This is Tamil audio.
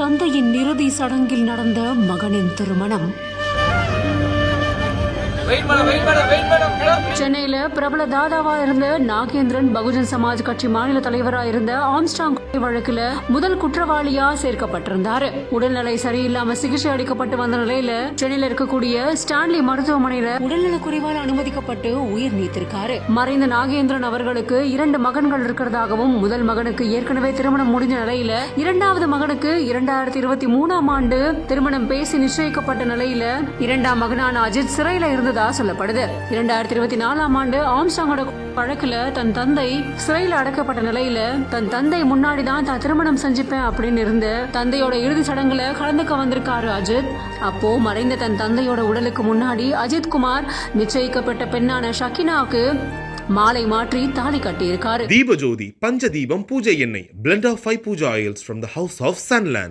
தந்தையின் இறுதி சடங்கில் நடந்த மகனின் திருமணம். சென்னையில பிரபல தாதாவா இருந்த நாகேந்திரன் பகுஜன் சமாஜ் கட்சி மாநில தலைவரா இருந்த ஆம்ஸ்ட்ராங் வழக்குல முதல் குற்றவாளியா சேர்க்கப்பட்டிருந்தாரு. உடல்நிலை சரியில்லாம சிகிச்சை அளிக்கப்பட்டு வந்த நிலையில சென்னையில இருக்கக்கூடிய ஸ்டான்லி மருத்துவமனையில உடல்நல குறைவால் அனுமதிக்கப்பட்டு உயிர் நீத்திருக்காரு. மறைந்த நாகேந்திரன் அவர்களுக்கு 2 மகன்கள் இருக்கிறதாகவும் முதல் மகனுக்கு ஏற்கனவே திருமணம் முடிஞ்ச நிலையில இரண்டாவது மகனுக்கு 2023ஆம் ஆண்டு திருமணம் பேசி நிச்சயிக்கப்பட்ட நிலையில 2ஆம் மகனான அஜித் சிறையில இருந்ததா சொல்லப்படுது. 2024ஆம் ஆண்டு ஆம்ஸ்ட்ராங்கோட வழக்குல தன் தந்தை சிறையில் அடைக்கப்பட்ட நிலையில தன் தந்தை முன்னாடி தான் திருமணம் செஞ்சுப்பேன் அப்படின்னு இருந்து தந்தையோட இறுதி சடங்குல கலந்துக்க வந்திருக்காரு அஜித். அப்போ மறைந்த தன் தந்தையோட உடலுக்கு முன்னாடி அஜித் குமார் நிச்சயிக்கப்பட்ட பெண்ணான ஷக்கினாவுக்கு மாலை மாற்றி தாலி கட்டியிருக்காரு. தீபஜோதி பஞ்சதீபம் பூஜை எண்ணெய் blend of 5 puja oils from the house of Sunland.